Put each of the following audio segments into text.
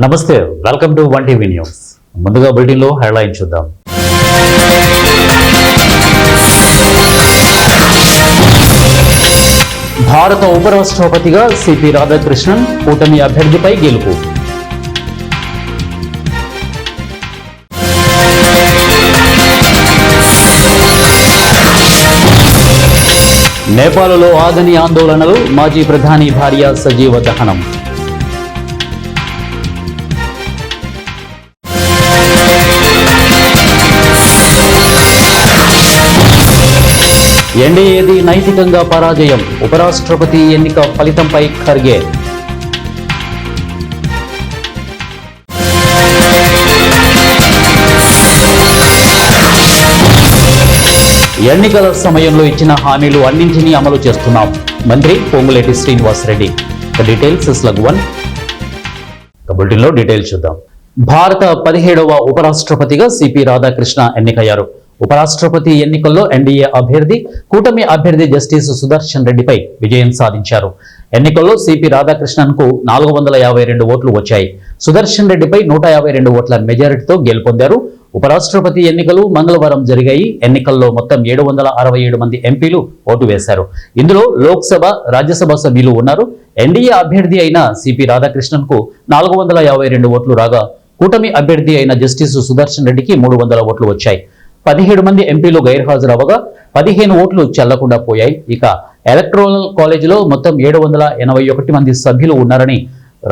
నమస్తే, welcome to 1TV news. ముందుగా bulletin లో హెడ్లైన్ చూద్దాం. భారత ఉపరాష్ట్రపతిగా సిపి రాధాకృష్ణన్ కూటమి అభ్యర్థిపై గెలుపు. నేపాల్లో ఆగని ఆందోళనలు, మాజీ ప్రధాని భార్య సజీవ దహనం. ఎన్డీఏది నైతికంగా పరాజయం, ఉపరాష్ట్రపతి ఎన్నిక ఫలితంపై ఖర్గే. ఎన్నికల సమయంలో ఇచ్చిన హామీలు అన్నింటినీ అమలు చేస్తున్నాం, మంత్రి పొంగులేటి శ్రీనివాసరెడ్డి. డీటెయిల్స్ బులెటిన్లో డీటెయిల్స్ చూద్దాం. భారత 17వ ఉపరాష్ట్రపతిగా సిపి రాధాకృష్ణ ఎన్నికయ్యారు. ఉపరాష్ట్రపతి ఎన్నికల్లో ఎన్డీఏ అభ్యర్థి, కూటమి అభ్యర్థి జస్టిస్ సుదర్శన్ రెడ్డిపై విజయం సాధించారు. ఎన్నికల్లో సిపి రాధాకృష్ణన్ కు 452 ఓట్లు వచ్చాయి. సుదర్శన్ రెడ్డిపై 152 ఓట్ల మెజారిటీతో గెలుపొందారు. ఉపరాష్ట్రపతి ఎన్నికలు మంగళవారం జరిగాయి. ఎన్నికల్లో మొత్తం 767 మంది ఎంపీలు ఓటు వేశారు. ఇందులో లోక్సభ, రాజ్యసభ సభ్యులు ఉన్నారు. ఎన్డీఏ అభ్యర్థి అయిన సిపి రాధాకృష్ణన్ కు 452 ఓట్లు రాగా, కూటమి అభ్యర్థి అయిన జస్టిస్ సుదర్శన్ రెడ్డికి 300 ఓట్లు వచ్చాయి. 17 మంది ఎంపీలు గైర్హాజరవగా 15 ఓట్లు చెల్లకుండా పోయాయి. ఇక ఎలక్టోరల్ కాలేజీలో మొత్తం 781 మంది సభ్యులు ఉన్నారని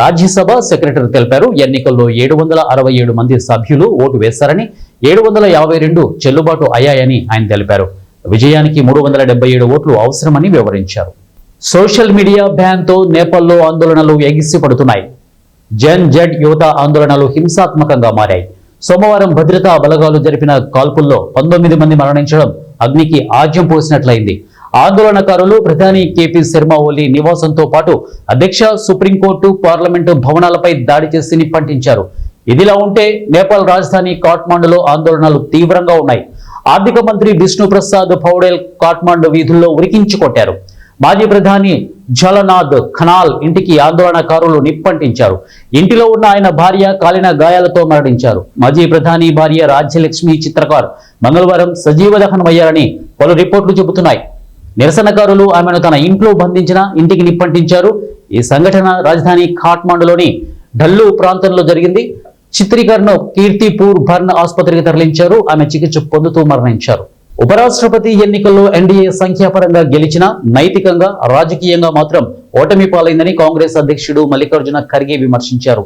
రాజ్యసభ సెక్రటరీ తెలిపారు. ఎన్నికల్లో 767 మంది సభ్యులు ఓటు వేశారని, 752 చెల్లుబాటు అయ్యాయని ఆయన తెలిపారు. విజయానికి 377 ఓట్లు అవసరమని వివరించారు. సోషల్ మీడియా బ్యాన్తో నేపాల్లో ఆందోళనలు ఎగిసిపడుతున్నాయి. జన్ జడ్ యువత ఆందోళనలు హింసాత్మకంగా మారాయి. సోమవారం భద్రతా బలగాలు జరిపిన కాల్పుల్లో 19 మంది మరణించడం అగ్నికి ఆజ్యం పోసినట్లయింది. ఆందోళనకారులు ప్రధాని కేపీ శర్మ ఓలీ నివాసంతో పాటు అధ్యక్ష, సుప్రీంకోర్టు, పార్లమెంటు భవనాలపై దాడి చేసి నిప్పంటించారు. ఇదిలా ఉంటే నేపాల్ రాజధాని కాఠ్మండులో ఆందోళనలు తీవ్రంగా ఉన్నాయి. ఆర్థిక మంత్రి విష్ణు ప్రసాద్ పౌడేల్ కాఠ్మండు వీధుల్లో ఉరికించి కొట్టారు. మాజీ ప్రధాని జలనాథ్ ఖనాల్ ఇంటికి ఆందోళనకారులు నిప్పంటించారు. ఇంటిలో ఉన్న ఆయన భార్య కాలిన గాయాలతో మరణించారు. మాజీ ప్రధాని భార్య రాజ్యలక్ష్మి చిత్రకార్ మంగళవారం సజీవ దహనమయ్యారని పలు రిపోర్టులు చెబుతున్నాయి. నిరసనకారులు ఆమెను తన ఇంట్లో బంధించిన ఇంటికి నిప్పంటించారు. ఈ సంఘటన రాజధాని కాఠ్మండులోని ఢల్లు ప్రాంతంలో జరిగింది. చిత్రీకరణను కీర్తిపూర్ బర్న్ ఆసుపత్రికి తరలించారు. ఆమె చికిత్స పొందుతూ మరణించారు. ఉపరాష్ట్రపతి ఎన్నికల్లో ఎన్డీఏ సంఖ్యాపరంగా గెలిచినా నైతికంగా, రాజకీయంగా మాత్రం ఓటమి పాలైందని కాంగ్రెస్ అధ్యక్షుడు మల్లికార్జున ఖర్గే విమర్శించారు.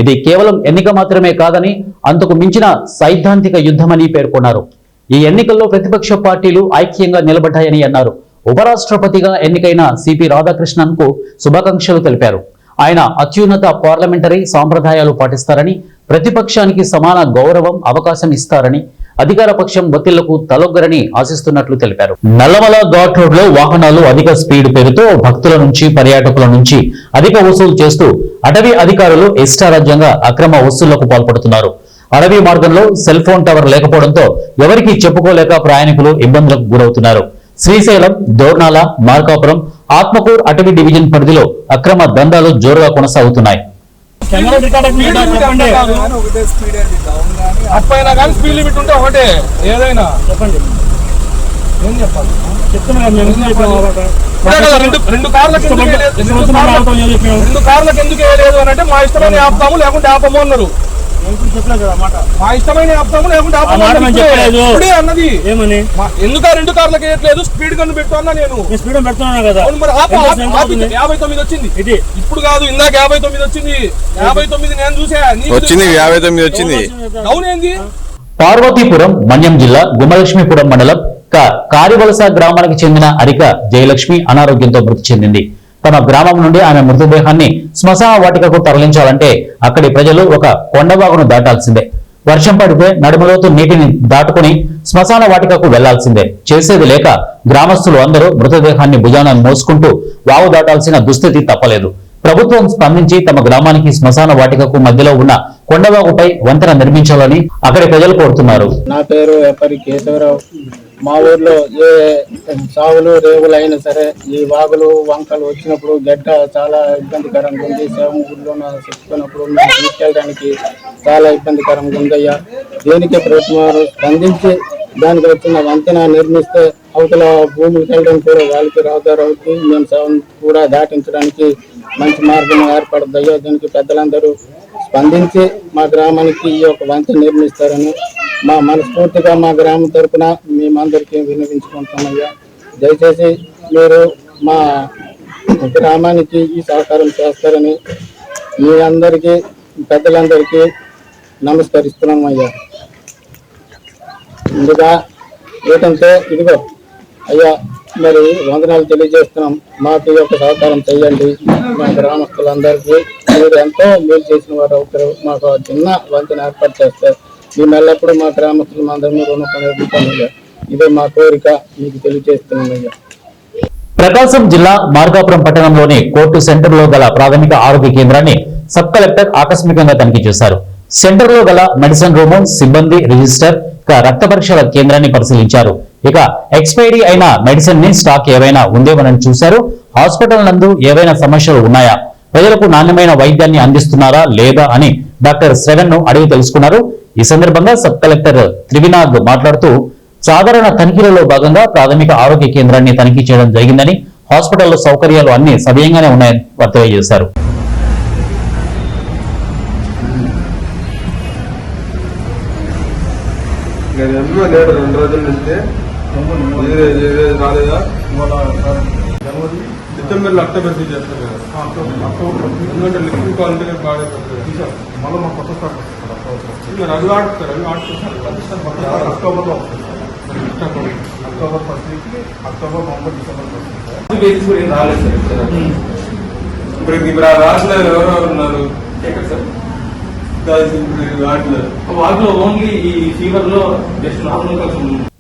ఇది కేవలం ఎన్నిక మాత్రమే కాదని, అంతకు మించిన సైద్ధాంతిక యుద్ధమని పేర్కొన్నారు. ఈ ఎన్నికల్లో ప్రతిపక్ష పార్టీలు ఐక్యంగా నిలబడ్డాయని అన్నారు. ఉపరాష్ట్రపతిగా ఎన్నికైన సిపి రాధాకృష్ణన్ కు శుభాకాంక్షలు తెలిపారు. ఆయన అత్యున్నత పార్లమెంటరీ సాంప్రదాయాలు పాటిస్తారని, ప్రతిపక్షానికి సమాన గౌరవం, అవకాశం ఇస్తారని, అధికార పక్షం ఒత్తిళ్లకు తలొగ్గరని ఆశిస్తున్నట్లు తెలిపారు. నల్లమల ఘాట్ రోడ్ లో వాహనాలు అధిక స్పీడ్ పేరుతో భక్తుల నుంచి, పర్యాటకుల నుంచి అధిక వసూలు చేస్తూ అటవీ అధికారులు ఇష్టారాజ్యంగా అక్రమ వసూళ్లకు పాల్పడుతున్నారు. అడవి మార్గంలో సెల్ ఫోన్ టవర్ లేకపోవడంతో ఎవరికి చెప్పుకోలేక ప్రయాణికులు ఇబ్బందులకు గురవుతున్నారు. శ్రీశైలం, దోర్నాల, మార్కాపురం, ఆత్మకూర్ అటవీ డివిజన్ పరిధిలో అక్రమ దందాలు జోరుగా కొనసాగుతున్నాయి. రెండు కార్లకు ఎందుకు వేయలేదు అని అంటే మా ఇష్టమైన ఆపుతాము, లేకుంటే ఆపము అన్నారు. మా ఇష్టమైన ఆపుతాము, లేకుంటే అన్నది ఏమని. ఎందుకు 2 కార్లకు వేయట్లేదు, స్పీడ్ గన్ను పెట్టు అన్నా. నేను స్పీడ్ పెడుతున్నాను కదా. 59 వచ్చింది, ఇప్పుడు కాదు, ఇందాక 59 వచ్చింది. 59 నేను చూసా, 59 వచ్చింది. అవునేంది? పార్వతీపురం, మన్యం జిల్లా గుమలక్ష్మీపురం మండలం కారివలస గ్రామానికి చెందిన అరిక జయలక్ష్మి అనారోగ్యంతో మృతి చెందింది. తమ గ్రామం నుండి ఆమె మృతదేహాన్ని శ్మశాన వాటికకు తరలించాలంటే అక్కడి ప్రజలు ఒక కొండవాగును దాటాల్సిందే. వర్షం పడితే నడుమలోతు నీటిని దాటుకుని శ్మశాన వాటికకు వెళ్లాల్సిందే. చేసేది లేక గ్రామస్తులు అందరూ మృతదేహాన్ని భుజాన మోసుకుంటూ వాగు దాటాల్సిన దుస్థితి తప్పలేదు. ప్రభుత్వం స్పందించి తమ గ్రామానికి శ్మశాన వాటికకు మధ్యలో ఉన్న కొండవాగుపై వంతెన నిర్మించాలని అక్కడి ప్రజలు కోరుతున్నారు. నా పేరు ఎప్పటి కేశవరావు. మా ఊర్లో ఏ సాగులు రేవులు అయినా సరే ఈ వాగులు వంకలు వచ్చినప్పుడు గడ్డ చాలా ఇబ్బందికరంగా ఉంది. సేవం ఊర్లో చెప్పుకున్నప్పుడు మేము తీసుకెళ్ళడానికి చాలా ఇబ్బందికరంగా ఉందయ్యా. దీనికి ప్రభుత్వం స్పందించి దానికి వచ్చిన వంతెన నిర్మిస్తే అవతల భూములకు వెళ్ళడం కూడా వాళ్ళకి రహదారి అవుతుంది. మేము సేవం కూడా దాటించడానికి మంచి మార్గం ఏర్పడుతుందయ్యా. దీనికి పెద్దలందరూ స్పందించి మా గ్రామానికి ఈ యొక్క వంతెన నిర్మిస్తారని మా మనస్ఫూర్తిగా మా గ్రామం తరఫున మేమందరికీ విన్నవించుకుంటామయ్యా. దయచేసి మీరు మా గ్రామానికి ఈ సహకారం చేస్తారని మీ అందరికీ పెద్దలందరికీ నమస్కరిస్తున్నామయ్యా. ముందుగా ఏంటంటే ఇదిగో అయ్యా మరి వందనాలు తెలియజేస్తున్నాం. మాకు ఈ యొక్క సహకారం చేయండి. మా గ్రామస్తులందరికీ మీరు ఎంతో మేలు చేసిన వారు ఒకరు మాకు చిన్న వంతెన ఏర్పాటు చేస్తే మేము ఎల్లప్పుడూ మా గ్రామస్తులు అందరినీ రుణపడి ఉంటామయ్యా. ఇదే మా కోరిక మీకు తెలియజేస్తున్నామయ్యా. ప్రకాశం జిల్లా మార్కాపురం పట్టణంలోని కోర్టు సెంటర్ లో గల ప్రాథమిక ఆరోగ్య కేంద్రాన్ని సబ్ కలెక్టర్ ఆకస్మికంగా తనిఖీ చేశారు. సెంటర్ లో గల మెడిసిన్ రూము, సిబ్బంది, రిజిస్టర్, రక్త పరీక్షల కేంద్రాన్ని పరిశీలించారు. ఇక ఎక్స్పైరీ అయిన మెడిసిన్ ని స్టాక్ ఏవైనా ఉందేమోనని చూశారు. హాస్పిటల్ నందు ఏవైనా సమస్యలు ఉన్నాయా, ప్రజలకు నాణ్యమైన వైద్యాన్ని అందిస్తున్నారా లేదా అని డాక్టర్ శ్రవణ్ ను అడిగి తెలుసుకున్నారు. ఈ సందర్భంగా సబ్ కలెక్టర్ త్రివినాథ్ మాట్లాడుతూ సాధారణ తనిఖీలలో భాగంగా ప్రాథమిక ఆరోగ్య కేంద్రాన్ని తనిఖీ చేయడం జరిగిందని, హాస్పిటల్లో సౌకర్యాలు అన్ని సవ్యంగానే ఉన్నాయని తెలియజేశారు. రెండు రోజుల నుంచి రాలేదా? డిసెంబర్లో అక్టోబర్ చేస్తారు కదా, ఎందుకంటే లిక్విడ్ క్వాలిటీ బాగా మళ్ళీ మా కొత్త స్టాక్ వస్తుంది. అవి ఆడుతారు, అవి ఆడుతున్నారు. అక్టోబర్లో October first week, October, November, December first రాలేదు సార్. ఇప్పుడు రాసిన ఎవరెవరు ఉన్నారు?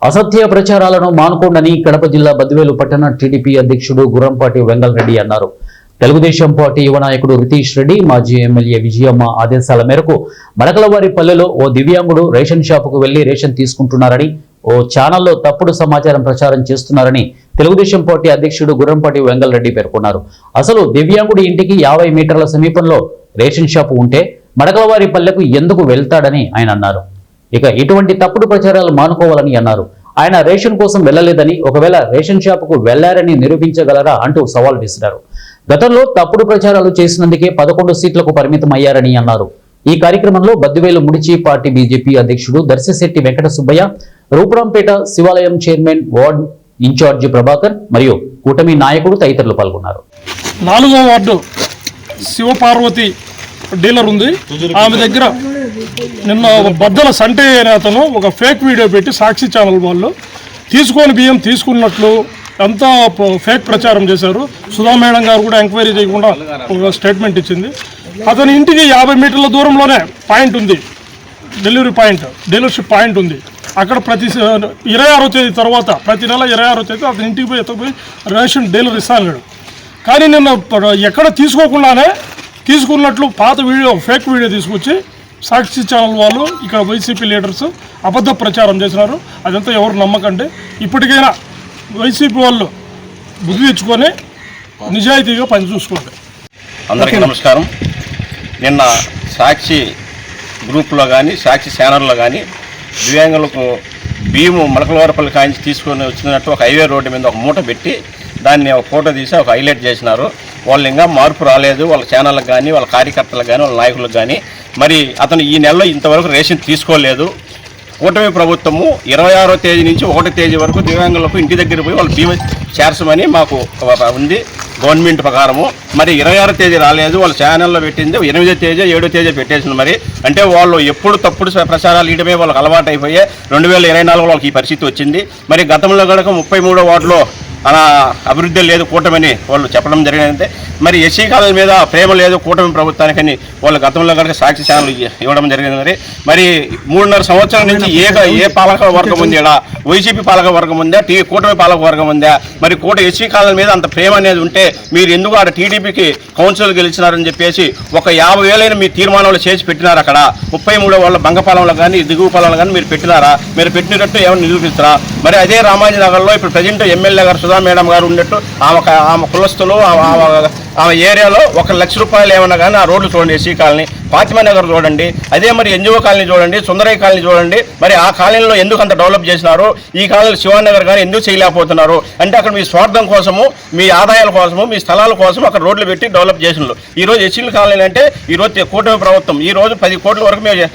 అసత్య ప్రచారాలను మానుకోండని కడప జిల్లా బద్వేలు పట్టణ టీడీపీ అధ్యక్షుడు గుర్రంపాటి వెంగళరెడ్డి అన్నారు. తెలుగుదేశం పార్టీ యువ నాయకుడు రితీష్ రెడ్డి, మాజీ ఎమ్మెల్యే విజయమ్మ ఆదేశాల మేరకు మడకలవారి పల్లెలో ఓ దివ్యాంగుడు రేషన్ షాపుకు వెళ్లి రేషన్ తీసుకుంటున్నారని, ఓ ఛానల్లో తప్పుడు సమాచారం ప్రచారం చేస్తున్నారని తెలుగుదేశం పార్టీ అధ్యక్షుడు గుర్రంపాటి వెంగళరెడ్డి పేర్కొన్నారు. అసలు దివ్యాంగుడి ఇంటికి 50 మీటర్ల సమీపంలో రేషన్ షాపు ఉంటే మడకలవారి పల్లెకు ఎందుకు వెళ్తాడని ఆయన అన్నారు. ఇక ఇటువంటి తప్పుడు ప్రచారాలు మానుకోవాలని అన్నారు. ఆయన రేషన్ కోసం వెళ్లలేదని, ఒకవేళ రేషన్ షాపుకు వెళ్లారని నిరూపించగలరా అంటూ సవాల్ విసిరారు. గతంలో తప్పుడు ప్రచారాలు చేసినందుకే 11 సీట్లకు పరిమితం అయ్యారని అన్నారు. ఈ కార్యక్రమంలో బద్దివేలు ముడిచి పార్టీ బీజేపీ అధ్యక్షుడు దర్శిశెట్టి వెంకట సుబ్బయ్య, రూపురాంపేట శివాలయం చైర్మన్ వార్డ్ ఇన్ఛార్జి ప్రభాకర్ మరియు కూటమి నాయకుడు తదితరులు పాల్గొన్నారు. 4వ వార్డు శివపార్వతి డీలర్ ఉంది. ఆమె దగ్గర నిన్న బద్దల సంటే అనే అతను ఒక ఫేక్ వీడియో పెట్టి సాక్షి ఛానల్ వాళ్ళు తీసుకొని బియ్యం తీసుకున్నట్లు అంతా ఫేక్ ప్రచారం చేశారు. సుధా మేడం గారు కూడా ఎంక్వైరీ చేయకుండా ఒక స్టేట్మెంట్ ఇచ్చింది. అతని ఇంటికి 50 మీటర్ల దూరంలోనే పాయింట్ ఉంది, డెలివరీ పాయింట్, డీలర్షిప్ పాయింట్ ఉంది. అక్కడ ప్రతి 26వ తేదీ తర్వాత, ప్రతి నెల 26వ తేదీ అతని ఇంటికి పోయి ఎత్తపోయి రేషన్ డీలర్ ఇస్తాను. కానీ నిన్న ఎక్కడ తీసుకోకుండానే తీసుకున్నట్లు పాత వీడియో, ఫేక్ వీడియో తీసుకొచ్చి సాక్షి ఛానల్ వాళ్ళు, ఇక్కడ వైసీపీ లీడర్స్ అబద్ధ ప్రచారం చేసినారు. అదంతా ఎవరు నమ్మకండి. ఇప్పటికైనా వైసీపీ వాళ్ళు బుద్ధి తెచ్చుకొని నిజాయితీగా పని చూసుకోండి. అందరికీ నమస్కారం. నిన్న సాక్షి గ్రూప్లో కానీ సాక్షి ఛానల్లో కానీ దివ్యాంగులకు బియ్యము మలకలవారిపల్లి కాయించి తీసుకొని వచ్చినట్టు ఒక హైవే రోడ్డు మీద ఒక మూట పెట్టి దాన్ని ఒక ఫోటో తీసి ఒక హైలైట్ చేసినారు. వాళ్ళు ఇంకా మార్పు రాలేదు, వాళ్ళ ఛానళ్ళకు కానీ వాళ్ళ కార్యకర్తలకు కానీ వాళ్ళ నాయకులకు కానీ. మరి అతను ఈ నెలలో ఇంతవరకు రేషన్ తీసుకోలేదు. కూటమి ప్రభుత్వము 26వ తేదీ నుంచి 1వ తేదీ వరకు దివ్యాంగులకు ఇంటి దగ్గర పోయి వాళ్ళు బీమా చేర్చమని మాకు ఉంది గవర్నమెంట్ ప్రకారము. మరి 26వ తేదీ రాలేదు, వాళ్ళ ఛానల్లో పెట్టింది 8వ తేదీ 7వ తేదీ పెట్టేసింది. మరి అంటే వాళ్ళు ఎప్పుడు తప్పుడు ప్రచారాలు ఇయడమే వాళ్ళకి అలవాటు అయిపోయే 2024 వాళ్ళకి ఈ పరిస్థితి వచ్చింది. మరి గతంలో కనుక 33వ వార్డులో అభివృద్ధి లేదు కూటమిని వాళ్ళు చెప్పడం జరిగిందంటే మరి ఎస్సీ కాలనీ మీద ప్రేమ లేదు కూటమి ప్రభుత్వానికని వాళ్ళు గతంలో కనుక సాక్షి ఛానల్ ఇవ్వడం జరిగింది. మరి 3.5 సంవత్సరాల నుంచి ఏ పాలక వర్గం ఉంది, ఇలా వైసీపీ పాలక వర్గం ఉందా, కూటమి పాలక వర్గం ఉందా? మరి ఎస్సీ కాలనీ మీద అంత ప్రేమ అనేది ఉంటే మీరు ఎందుకు అక్కడ టీడీపీకి కౌన్సిల్ గెలిచినారని చెప్పేసి ఒక 50,000 మీ తీర్మానాలు చేసి పెట్టినారు. అక్కడ 33 వాళ్ళ బంగపాలెంలో కానీ దిగువ పాలెంలో కానీ మీరు పెట్టినారా? మీరు పెట్టినట్టు ఏమైనా నిరూపిస్తారా? మరి అదే రామాజీనగర్లో ఇప్పుడు ప్రజెంట్ ఎమ్మెల్యే గారు సుధా మేడం గారు ఉన్నట్టు ఆమె కులస్తులు ఆమె ఏరియాలో 1 లక్ష రూపాయలు ఏమన్నా కానీ ఆ రోడ్లు చూడండి, ఎస్సీ కాలనీ, ఫాతిమా నగర్ చూడండి, అదే మరి ఎన్జిఓ కాలనీ చూడండి, సుందరయ్య కాలనీ చూడండి. మరి ఆ కాలనీలో ఎందుకు అంత డెవలప్ చేసినారు? ఈ కాలనీలో శివానగర్ కానీ ఎందుకు చేయలేకపోతున్నారు? అంటే అక్కడ మీ స్వార్థం కోసము, మీ ఆదాయాల కోసము, మీ స్థలాల కోసం అక్కడ రోడ్లు పెట్టి డెవలప్ చేసినారు. ఈరోజు ఎస్సీల కాలనీ అంటే ఈరోజు కూటమి ప్రభుత్వం ఈరోజు 10 కోట్ల వరకు మేము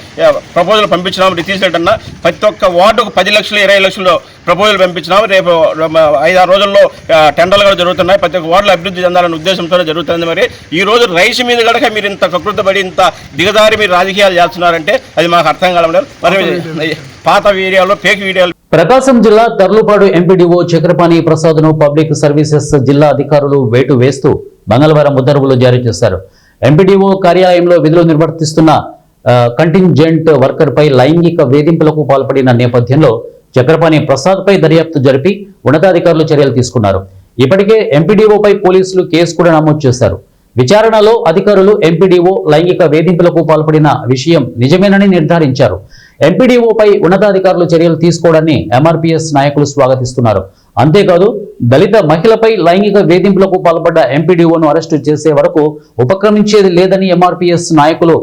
ప్రపోజల్ పంపించినాము. రితీష్ రెడ్డి అన్న ప్రతి ఒక్క వార్డుకు 10 లక్షలు 20 లక్షలు ప్రపోజల్ పంపించినాము. రేపు 5-6 రోజుల్లో టెండర్లు కూడా జరుగుతున్నాయి. ప్రతి ఒక్క వార్డులో అభివృద్ధి చెందాలనే ఉద్దేశంతోనే జరుగుతుంది. మరి ఈ రోజు రైస్ మీద కనుక మీరు ఇంత కకృతపడి ఇంత దిగదారి మీరు రాజకీయాలు చేస్తున్నారంటే అది మాకు అర్థం కావడం. మరి పాత వీడియోలు ఫేక్ వీడియోలు. ప్రకాశం జిల్లా తర్లుపాడు ఎంపీడీఓ చక్రపాణి ప్రసాద్ ను పబ్లిక్ సర్వీసెస్ జిల్లా అధికారులు వేటు వేస్తూ మంగళవారం ఉత్తర్వులు జారీ చేశారు. ఎంపీడీఓ కార్యాలయంలో విధులు నిర్వర్తిస్తున్న కంటింజెంట్ వర్కర్ పై లైంగిక వేధింపులకు పాల్పడిన నేపథ్యంలో చక్రపాణి ప్రసాద్ పై దర్యాప్తు జరిపి ఉన్నతాధికారులు చర్యలు తీసుకున్నారు. ఇప్పటికే ఎంపీడీఓపై పోలీసులు కేసు కూడా నమోదు చేశారు. విచారణలో అధికారులు ఎంపీడీఓ లైంగిక వేధింపులకు పాల్పడిన విషయం నిజమేనని నిర్ధారించారు. ఎంపీడీఓపై ఉన్నతాధికారులు చర్యలు తీసుకోవడాన్ని ఎంఆర్పీఎస్ నాయకులు స్వాగతిస్తున్నారు. అంతేకాదు దళిత మహిళపై లైంగిక వేధింపులకు పాల్పడ్డ ఎంపీడీఓను అరెస్టు చేసే వరకు ఉపక్రమించేది లేదని ఎంఆర్పీఎస్ నాయకులు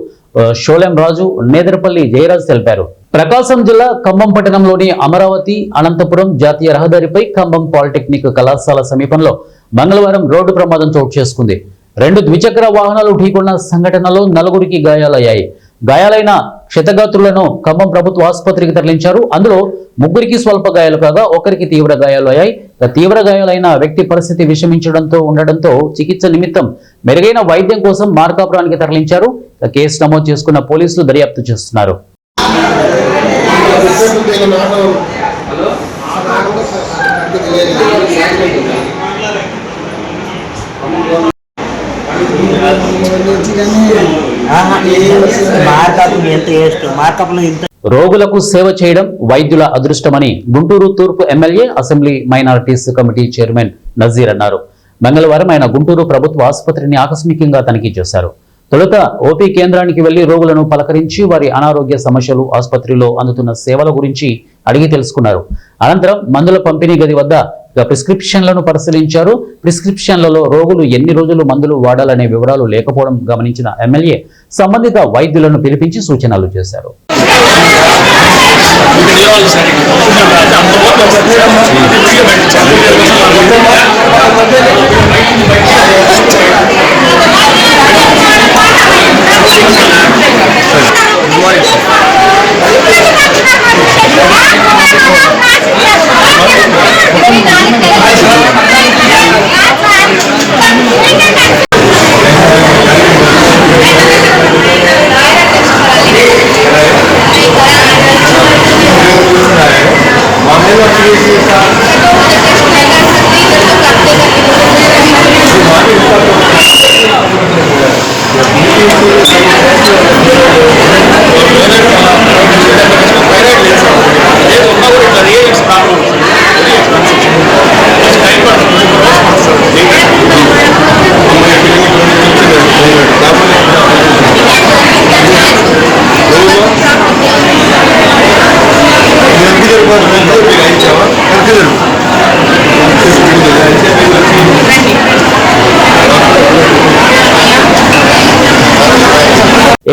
షోలెం రాజు, నేదరపల్లి జయరాజ్ తెలిపారు. ప్రకాశం జిల్లా ఖమ్మం పట్టణంలోని అమరావతి అనంతపురం జాతీయ రహదారిపై ఖమ్మం పాలిటెక్నిక్ కళాశాల సమీపంలో మంగళవారం రోడ్డు ప్రమాదం చోటు చేసుకుంది. 2 ద్విచక్ర వాహనాలు ఢీకొన్న సంఘటనలో 4గురికి గాయాలయ్యాయి. గాయాలైన క్షతగాత్రులను ఖమ్మం ప్రభుత్వ ఆసుపత్రికి తరలించారు. అందులో 3గురికి స్వల్ప గాయాలు కాగా 1రికి తీవ్ర గాయాలు అయ్యాయి. తీవ్ర గాయాలైన వ్యక్తి పరిస్థితి విషమించడంతో ఉండడంతో చికిత్స నిమిత్తం మెరుగైన వైద్యం కోసం మార్కాపురానికి తరలించారు. కేసు నమోదు చేసుకున్న పోలీసులు దర్యాప్తు చేస్తున్నారు. రోగులకు సేవ చేయడం వైద్యుల అదృష్టమని గుంటూరు తూర్పు MLA assembly minorities committee chairman Nazeer అన్నారు. మంగళవారం ఆయన గుంటూరు ప్రభుత్వ ఆసుపత్రిని ఆకస్మికంగా తనిఖీ చేశారు. తొలుత ఓపీ కేంద్రానికి వెళ్లి రోగులను పలకరించి వారి అనారోగ్య సమస్యలు, ఆసుపత్రిలో అందుతున్న సేవల గురించి అడిగి తెలుసుకున్నారు. అనంతరం మందుల పంపిణీ గది వద్ద ప్రిస్క్రిప్షన్లను పరిశీలించారు. ప్రిస్క్రిప్షన్లలో రోగులు ఎన్ని రోజులు మందులు వాడాలనే వివరాలు లేకపోవడం గమనించిన ఎమ్మెల్యే సంబంధిత వైద్యులను పిలిపించి సూచనలు చేశారు.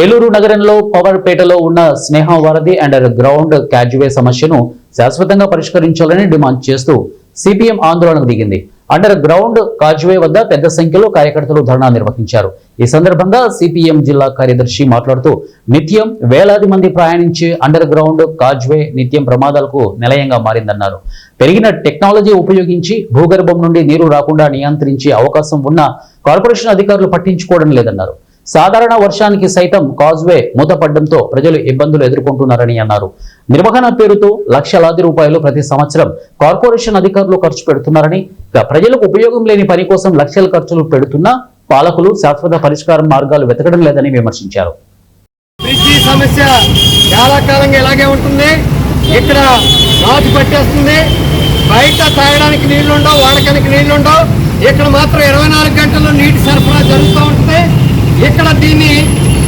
ఏలూరు నగరంలో పవర్పేటలో ఉన్న స్నేహం వారధి అండర్ గ్రౌండ్ క్యాజ్వే సమస్యను శాశ్వతంగా పరిష్కరించాలని డిమాండ్ చేస్తూ సిపిఎం ఆందోళనకు దిగింది. అండర్ గ్రౌండ్ కాజ్వే వద్ద పెద్ద సంఖ్యలో కార్యకర్తలు ధర్నా నిర్వహించారు. ఈ సందర్భంగా సిపిఎం జిల్లా కార్యదర్శి మాట్లాడుతూ నిత్యం వేలాది మంది ప్రయాణించే అండర్ గ్రౌండ్ కాజ్వే నిత్యం ప్రమాదాలకు నిలయంగా మారిందన్నారు. పెరిగిన టెక్నాలజీ ఉపయోగించి భూగర్భం నుండి నీరు రాకుండా నియంత్రించే అవకాశం ఉన్న కార్పొరేషన్ అధికారులు పట్టించుకోవడం లేదన్నారు. సాధారణ వర్షానికి సైతం కాజ్వే మూతపడడంతో ప్రజలు ఇబ్బందులు ఎదుర్కొంటున్నారని అన్నారు. నిర్వహణ పేరుతో లక్షలాది రూపాయలు ప్రతి సంవత్సరం కార్పొరేషన్ అధికారులు ఖర్చు పెడుతున్నారని, ప్రజలకు ఉపయోగం లేని పని కోసం లక్షల ఖర్చులు పెడుతున్నా పాలకులు శాశ్వత పరిష్కార మార్గాలు వెతకడం లేదని విమర్శించారు. బ్రిడ్జి సమస్య చాలా కాలంగా ఇలాగే ఉంటుంది. ఇక్కడ రాజు పట్టేస్తుంది. బయట తాగడానికి నీళ్లుండవు, వాడకానికి నీళ్లుండవు. ఇక్కడ మాత్రం 24 గంటలు నీటి సరఫరా జరుగుతూ ఉంటుంది. ఇక్కడ దీన్ని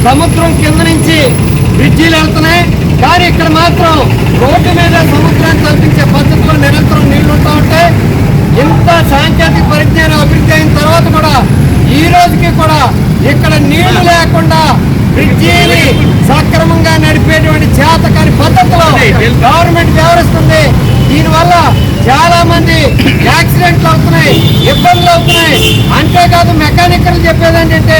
సముద్రం కింద నుంచి బ్రిడ్జీలు వెళ్తున్నాయి, కానీ ఇక్కడ మాత్రం రోడ్డు మీద సముద్రాన్ని తలపించే పద్ధతిలో నిరంతరం నీళ్లు ఉంటూ ఉంటాయి. ఇంత సాంకేతిక పరిజ్ఞానం అభివృద్ధి అయిన తర్వాత కూడా ఈ రోజుకి కూడా ఇక్కడ నీళ్లు లేకుండా బ్రిడ్జిని సక్రమంగా నడిపేటువంటి చేతకాని పద్ధతిలో గవర్నమెంట్ వ్యవహరిస్తుంది. దీనివల్ల చాలా మంది యాక్సిడెంట్లు అవుతున్నాయి, ఇబ్బందులు అవుతున్నాయి. అంతేకాదు మెకానికల్ చెప్పేది ఏంటంటే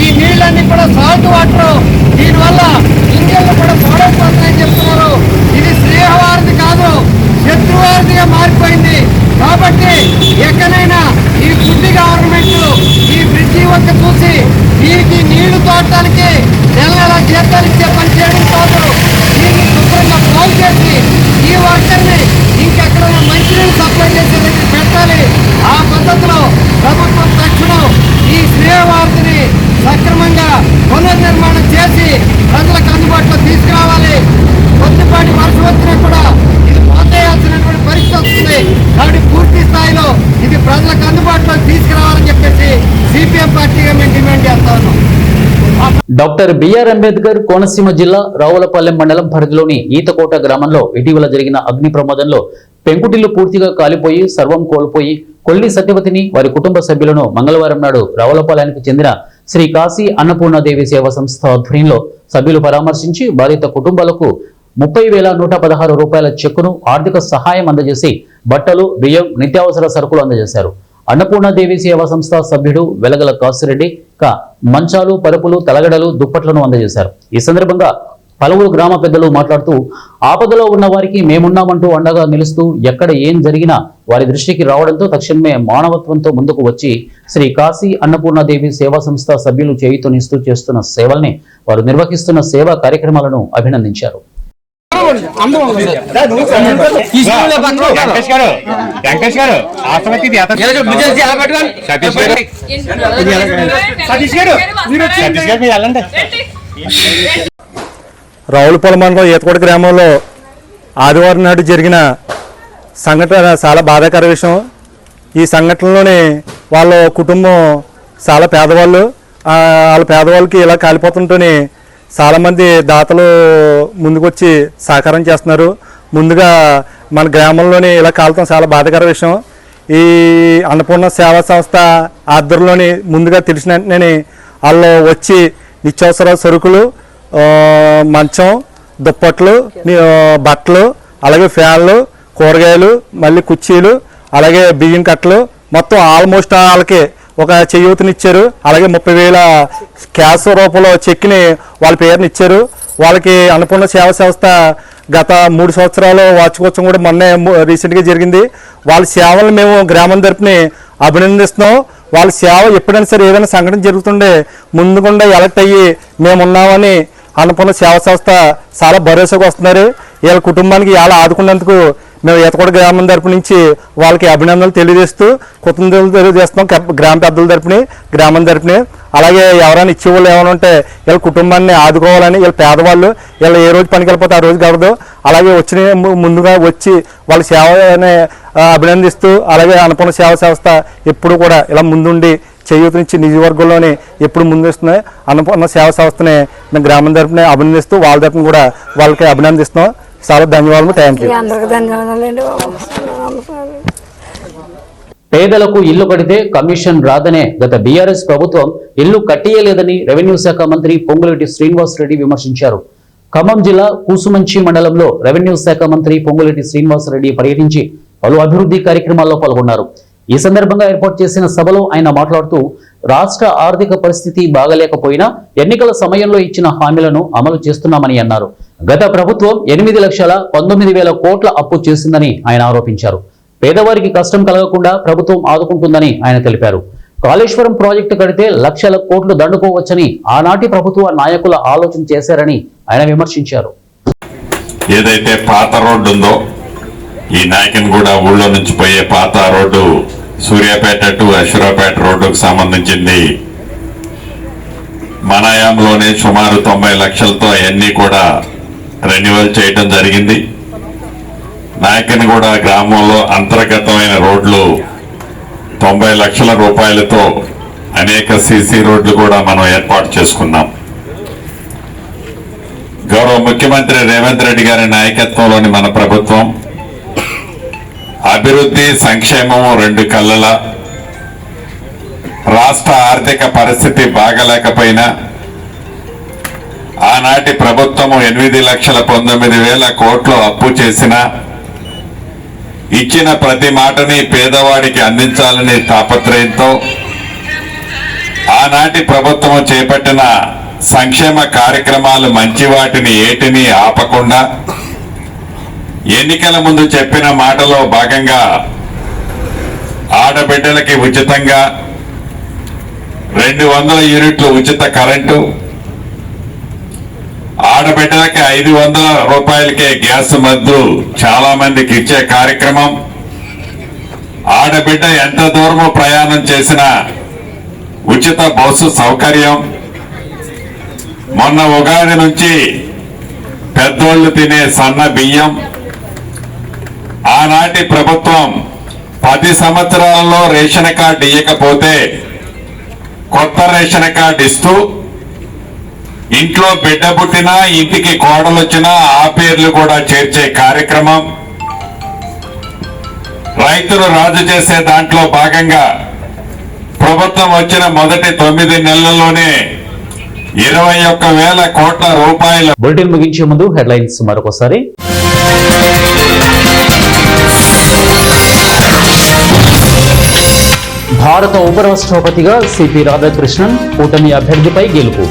ఈ నీళ్ళన్నీ కూడా సాల్ట్ వాటర్, దీనివల్ల ఇంజన్లు కూడా పాడైపోతున్నాయని చెప్తున్నారు. ఇది శ్రేయవారిది కాదు, శత్రువారిదిగా మారిపోయింది. కాబట్టి ఎక్కడైనా ఈ గుడ్డి గవర్నమెంట్ ఈ బ్రిడ్జి వంక చూసి దీనికి నీళ్లు తోడటానికి నెల జీతాలు ఇచ్చే పని చేయడం కాదు, దీన్ని శుభ్రంగా పోల్ చేసి ఈ వర్కర్ని ఇంకెక్కడైనా మంచినీళ్ళు సప్లై చేసే దగ్గర పెట్టాలి. ఆ పద్ధతిలో ప్రభుత్వం తక్షణం ఈ శ్రేయవారిని సక్రమంగా పునర్నిర్మాణం చేసి ప్రజలకు అందుబాటులో తీసుకురావాలి. కొద్దిపాటి వర్షం వచ్చినా కూడా ఇది పోతేయాల్సినటువంటి పరిస్థితి వస్తుంది. కాబట్టి పూర్తి స్థాయిలో ఇది ప్రజలకు అందుబాటులో తీసుకురావాలని చెప్పేసి సిపిఎం పార్టీగా మేము డిమాండ్ చేస్తా ఉన్నాం. డాక్టర్ బిఆర్ అంబేద్కర్ కోనసీమ జిల్లా రావులపల్లెం మండలం పరిధిలోని ఈతకోట గ్రామంలో ఇటీవల జరిగిన అగ్ని ప్రమాదంలో పెంకుటిల్లు పూర్తిగా కాలిపోయి సర్వం కోల్పోయి కొల్లి సత్యవతిని వారి కుటుంబ సభ్యులను మంగళవారం నాడు రావులపాలెనికి చెందిన శ్రీ కాశీ అన్నపూర్ణాదేవి సేవా సంస్థ ఆధ్వర్యంలో సభ్యులు పరామర్శించి బాధిత కుటుంబాలకు 30,116 రూపాయల చెక్కును ఆర్థిక సహాయం అందజేసి బట్టలు, బియ్యం, నిత్యావసర సరుకులు అందజేశారు. అన్నపూర్ణాదేవి సేవా సంస్థ సభ్యుడు వెలగల కాసిరెడ్డి మంచాలు, పరుపులు, తలగడలు, దుప్పట్లను అందజేశారు. ఈ సందర్భంగా పలువురు గ్రామ పెద్దలు మాట్లాడుతూ ఆపదలో ఉన్న వారికి మేమున్నామంటూ అండగా నిలుస్తూ ఎక్కడ ఏం జరిగినా వారి దృష్టికి రావడంతో తక్షణమే మానవత్వంతో ముందుకు వచ్చి శ్రీ కాశీ అన్నపూర్ణాదేవి సేవా సంస్థ సభ్యులు చేయుతనిస్తూ చేస్తున్న సేవల్ని, వారు నిర్వహిస్తున్న సేవా కార్యక్రమాలను అభినందించారు. రావులపాలెం మండలం ఈతకోట గ్రామంలో ఆదివారం నాడు జరిగిన సంఘటన చాలా బాధాకర విషయం. ఈ సంఘటనలోనే వాళ్ళ కుటుంబం చాలా పేదవాళ్ళు. వాళ్ళ పేదవాళ్ళకి ఇలా కాలిపోతుంటేనే చాలామంది దాతలు ముందుకొచ్చి సహకారం చేస్తున్నారు. ముందుగా మన గ్రామంలోని ఇలా కాలతం చాలా బాధాకర విషయం. ఈ అన్నపూర్ణ సేవా సంస్థ ఆధ్వర్యంలోని ముందుగా తెలిసిన వెంటనే వాళ్ళు వచ్చి నిత్యావసర సరుకులు, మంచం, దుప్పట్లు, బట్టలు, అలాగే ఫ్యాన్లు, కూరగాయలు, మళ్ళీ కుర్చీలు, అలాగే బియ్యం కట్టలు మొత్తం ఆల్మోస్ట్ వాళ్ళకి ఒక చేయూతనిచ్చారు. అలాగే 30,000 క్యాష్ రూపంలో చెక్ని వాళ్ళ పేరుని ఇచ్చారు. వాళ్ళకి అన్నపూర్ణ సేవా సంస్థ గత 3 సంవత్సరాలు వార్షికోత్సవం కూడా మొన్నే రీసెంట్గా జరిగింది. వాళ్ళ సేవలను మేము గ్రామం తరపున అభినందిస్తున్నాం. వాళ్ళ సేవ ఎప్పుడైనా సరే ఏదైనా సంఘటన జరుగుతుండే ముందుకుండా ఎలక్ట్ అయ్యి మేమున్నామని అన్నపూర్ణ సేవా సంస్థ చాలా భరోసాగా వస్తున్నారు. వీళ్ళ కుటుంబానికి ఇలా ఆదుకున్నందుకు మేము ఈతకోట గ్రామం తరపు నుంచి వాళ్ళకి అభినందనలు తెలియజేస్తూ కృతజ్ఞతలు తెలియజేస్తున్నాం గ్రామ పెద్దల తరపుని, గ్రామం తరపుని. అలాగే ఎవరైనా ఇచ్చేవాళ్ళు ఏమైనా ఉంటే వీళ్ళ కుటుంబాన్ని ఆదుకోవాలని, వీళ్ళ పేదవాళ్ళు వీళ్ళు ఏ రోజు పనికి వెళ్ళిపోతే ఆ రోజు గడదు. అలాగే వచ్చిన ముందుగా వచ్చి వాళ్ళ సేవని అభినందిస్తూ, అలాగే అన్నపూర్ణ సేవా సంస్థ ఎప్పుడు కూడా ఇలా ముందుండి చేయూతనిచ్చి నియోజకవర్గంలోని ఎప్పుడు ముందుస్తున్నాయి. అన్నపూర్ణ సేవా సంస్థని మేము గ్రామం తరపున అభినందిస్తూ వాళ్ళ తరపున కూడా వాళ్ళకి అభినందిస్తున్నాం. చాలా ధన్యవాదాలు. Thank you. పేదలకు ఇల్లు కడితే కమిషన్ రాదనే గత బీఆర్ఎస్ ప్రభుత్వం ఇల్లు కట్టియలేదని రెవెన్యూ శాఖ మంత్రి పొంగులేటి శ్రీనివాసరెడ్డి విమర్శించారు. ఖమ్మం జిల్లా కూసుమంచి మండలంలో రెవెన్యూ శాఖ మంత్రి పొంగులేటి శ్రీనివాసరెడ్డి పర్యటించి పలు అభివృద్ధి కార్యక్రమాల్లో పాల్గొన్నారు. ఈ సందర్భంగా ఏర్పాటు చేసిన సభలో ఆయన మాట్లాడుతూ రాష్ట్ర ఆర్థిక పరిస్థితి బాగలేకపోయినా ఎన్నికల సమయంలో ఇచ్చిన హామీలను అమలు చేస్తున్నామని అన్నారు. గత ప్రభుత్వం 8,19,000 కోట్ల అప్పు చేసిందని ఆయన ఆరోపించారు. పేదవారికి కష్టం కలగకుండా ప్రభుత్వం ఆదుకుంటుందని ఆయన తెలిపారు. కాళేశ్వరం ప్రాజెక్టు కడితే లక్షల కోట్లు దండుకోవచ్చని ఆనాటి ప్రభుత్వ నాయకుల ఆలోచన చేశారని ఆయన విమర్శించారు. ఏదైతే పాత రోడ్డు ఉందో ఈ నాయకన్గూడ ఊళ్ళో నుంచి పోయే పాత రోడ్డు సూర్యాపేట టు అశ్వరాపేట రోడ్డుకు సంబంధించింది మన హయాంలోనే సుమారు 90 లక్షలతో అవన్నీ కూడా రెన్యువల్ చేయడం జరిగింది. నాయకన్గూడ గ్రామంలో అంతర్గతమైన రోడ్లు 90 లక్షల రూపాయలతో అనేక సీసీ రోడ్లు కూడా మనం ఏర్పాటు చేసుకున్నాం. గౌరవ ముఖ్యమంత్రి రేవంత్ రెడ్డి గారి నాయకత్వంలోని మన ప్రభుత్వం అభివృద్ధి సంక్షేమము రెండు కళ్ళల రాష్ట్ర ఆర్థిక పరిస్థితి బాగలేకపోయినా ఆనాటి ప్రభుత్వము 8,19,000 కోట్లు అప్పు చేసిన ఇచ్చిన ప్రతి మాటని పేదవాడికి అందించాలని తాపత్రయంతో ఆనాటి ప్రభుత్వం చేపట్టిన సంక్షేమ కార్యక్రమాలు మంచి వాటిని ఏటిని ఆపకుండా ఎన్నికల ముందు చెప్పిన మాటలో భాగంగా ఆడబిడ్డలకి ఉచితంగా 200 యూనిట్లు ఉచిత కరెంటు, ఆడబిడ్డలకి 500 రూపాయలకే గ్యాస్ మద్దు చాలా మందికి ఇచ్చే కార్యక్రమం, ఆడబిడ్డ ఎంత దూరము ప్రయాణం చేసినా ఉచిత బస్సు సౌకర్యం, మొన్న ఉగాది నుంచి పెద్దోళ్లు తినే సన్న బియ్యం, ఆనాటి ప్రభుత్వం 10 సంవత్సరాలలో రేషన్ కార్డు ఇవ్వకపోతే కొత్త రేషన్ కార్డు ఇస్తూ ఇంట్లో బిడ్డ పుట్టినా ఇంటికి కోడలు వచ్చినా ఆ పేర్లు కూడా చేర్చే కార్యక్రమం, రైతులు రాజు చేసే దాంట్లో భాగంగా ప్రభుత్వం వచ్చిన మొదటి 9 నెలల్లోనే 21,000 కోట్ల రూపాయలు. బులెటిన్ ముగించే ముందు హెడ్లైన్స్ మరొకసారి. భారత ఉపరాష్ట్రపతిగా సిపి రాధాకృష్ణన్, కూటమి అభ్యర్థిపై గెలుపు.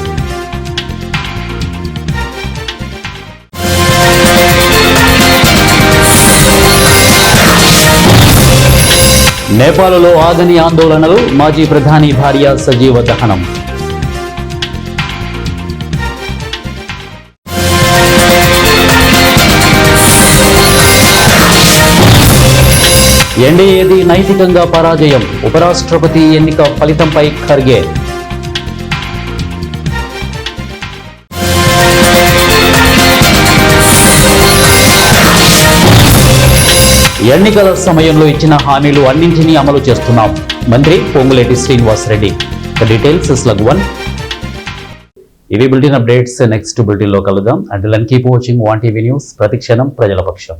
నేపాల్లో ఆగని ఆందోళనలు, మాజీ ప్రధాని భార్య సజీవ దహనం. ఎన్డీఏది నైతికంగా పరాజయం, ఉపరాష్ట్రపతి ఎన్నిక ఫలితంపై ఖర్గే. ఎన్నికల సమయంలో ఇచ్చిన హామీలు అన్నింటినీ అమలు చేస్తున్నాం, మంత్రి పొంగులేటి శ్రీనివాసరెడ్డి. డీటెయిల్స్ /1. ఇవి బులెటిన్ అప్డేట్స్. నెక్స్ట్ బులెటిన్ లో కలుద్దాం. Until then keep watching 1 TV news, ప్రతిక్షణం ప్రజల పక్షం.